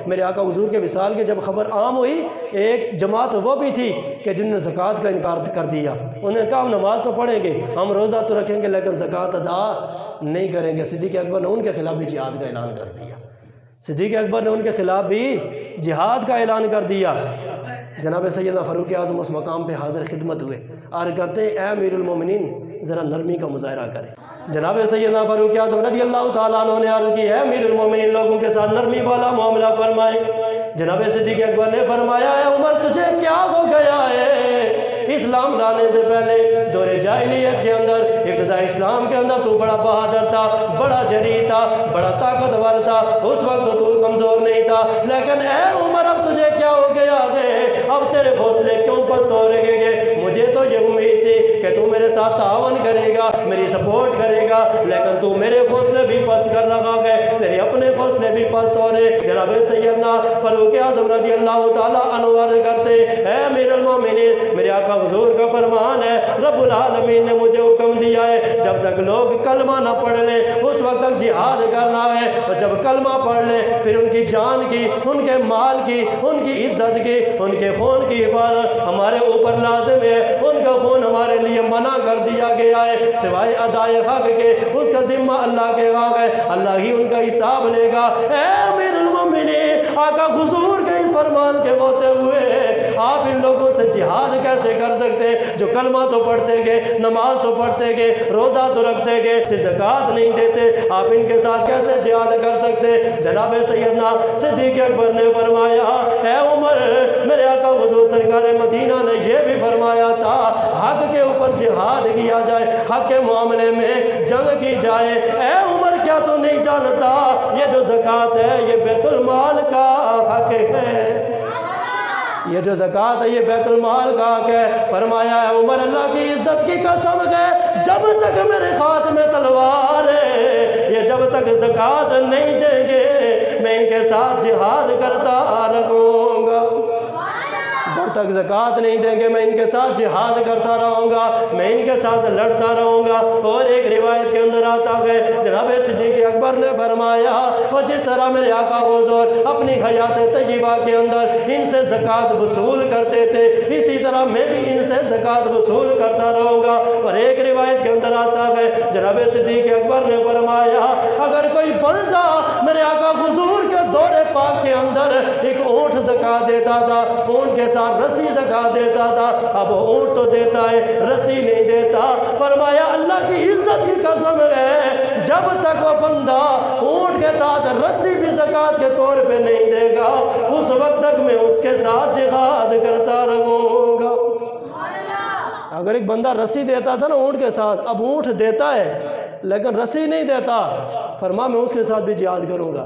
میرے آقا حضور کے وصال کی جب خبر عام ہوئی، ایک جماعت وہ بھی تھی کہ جن نے زکوٰۃ کا انکار کر دیا۔ انہوں نے کہا ہم نماز تو پڑھیں گے، ہم روزہ تو رکھیں گے، لیکن زکوٰۃ ادا نہیں کریں گے۔ صدیق اکبر نے ان کے خلاف بھی جہاد کا اعلان کر دیا۔ صدیق اکبر نے ان کے خلاف بھی جہاد کا اعلان کر دیا۔ جناب سیدنا فاروق اعظم اس مقام پہ حاضر خدمت ہوئے، عرض کرتے ہیں اے امیر المومنین ذرا نرمی کا مظاہرہ کریں۔ جناب سیدنا فاروق اعظم رضی اللہ تعالیٰ عنہ نے عرض کی ہے امیر المومنین لوگوں کے ساتھ نرمی والا معاملہ فرمائیں۔ جناب صدیق اکبر نے فرمایا اے عمر تجھے کیا ہو گیا ہے؟ اسلام لانے سے پہلے دور جاہلیت کے اندر، ابتدا اسلام کے اندر تو بڑا بہادر تھا، بڑا جری تھا، بڑا طاقتور تھا، اس وقت تو کمزور نہیں تھا، لیکن اے عمر اب تجھے کیا ہو گیا ہے؟ اب تیرے حوصلے کیوں پست ہو رہے گے؟ مجھے تو یہ امید تھی کہ تو میرے ساتھ تعاون کرے گا، میری سپورٹ کرے گا، لیکن تو میرے حوصلے بھی پست کر رہا ہے، تیرے اپنے حوصلے بھی پست ہو رہے۔ جناب سیدنا فاروق اعظم رضی اللہ تعالیٰ عنہ عرض کرتے اے امیر المومنین میرے آقا حضور کا فرمان ہے، رب العالمین نے مجھے حکم دیا ہے جب تک لوگ کلمہ نہ پڑھ لیں اس وقت تک جہاد کرنا ہے، اور جب کلمہ پڑھ لیں پھر ان کی جان کی، ان کے مال کی، ان کی عزت کی، ان کے خون کی حفاظت ہمارے اوپر لازم ہے۔ ان کا خون ہمارے لیے منع کر دیا گیا ہے، سوائے ادائے حق کے اس کا ذمہ اللہ کے حق ہے، اللہ ہی ان کا حساب لے گا۔ اے امیر المومنین آقا حضور کے اس فرمان کے ہوتے ہوئے آپ ان لوگوں سے جہاد کیسے کر سکتے جو کلمہ تو پڑھتے گے، نماز تو پڑھتے گے، روزہ تو رکھتے گے، زکوٰۃ نہیں دیتے، آپ ان کے ساتھ کیسے جہاد کر سکتے؟ جناب سیدنا صدیق اکبر نے فرمایا اے عمر میرے آقا حضور سرکار مدینہ نے یہ بھی فرمایا تھا حق کے اوپر جہاد کیا جائے، حق کے معاملے میں جنگ کی جائے۔ اے عمر کیا تو نہیں جانتا یہ جو زکوٰۃ ہے یہ بیت المال کا حق ہے، یہ جو زکوٰۃ ہے یہ بیت المال کا حق ہے۔ فرمایا ہے عمر اللہ کی عزت کی قسم ہے جب تک میرے ہاتھ میں تلوار ہے، یہ جب تک زکوٰۃ نہیں دیں گے میں ان کے ساتھ جہاد کرتا رہوں گا، جب تک زکوٰۃ نہیں دیں گے میں ان کے ساتھ جہاد کرتا رہوں گا، میں ان کے ساتھ لڑتا رہوں گا۔ اور ایک روایت کے اندر آتا ہے جناب صدیق اکبر نے فرمایا وہ جس طرح میرے آقا حضور اپنی حیات طیبہ کے اندر ان سے زکوٰۃ وصول کرتے تھے اسی طرح میں بھی ان سے زکوٰۃ وصول کرتا رہوں گا۔ اور ایک روایت کے اندر آتا ہے جناب صدیق اکبر نے فرمایا اگر کوئی بندہ میرے آقا حضور کے دور پاک کے اندر ایک اونٹ زکوٰۃ دیتا تھا، اونٹ کے ساتھ رسی زکوٰۃ دیتا تھا، اب اونٹ تو دیتا ہے رسی نہیں دیتا، فرمایا اللہ کی عزت کی قسم ہے جب تک وہ بندہ اونٹ کے ساتھ رسی بھی زکوٰۃ کے طور پہ نہیں دے گا اس وقت تک میں اس کے ساتھ جہاد کرتا رہوں گا۔ اگر ایک بندہ رسی دیتا تھا نا اونٹ کے ساتھ، اب اونٹ دیتا ہے لیکن رسی نہیں دیتا، فرما میں اس کے ساتھ بھی جہاد کروں گا۔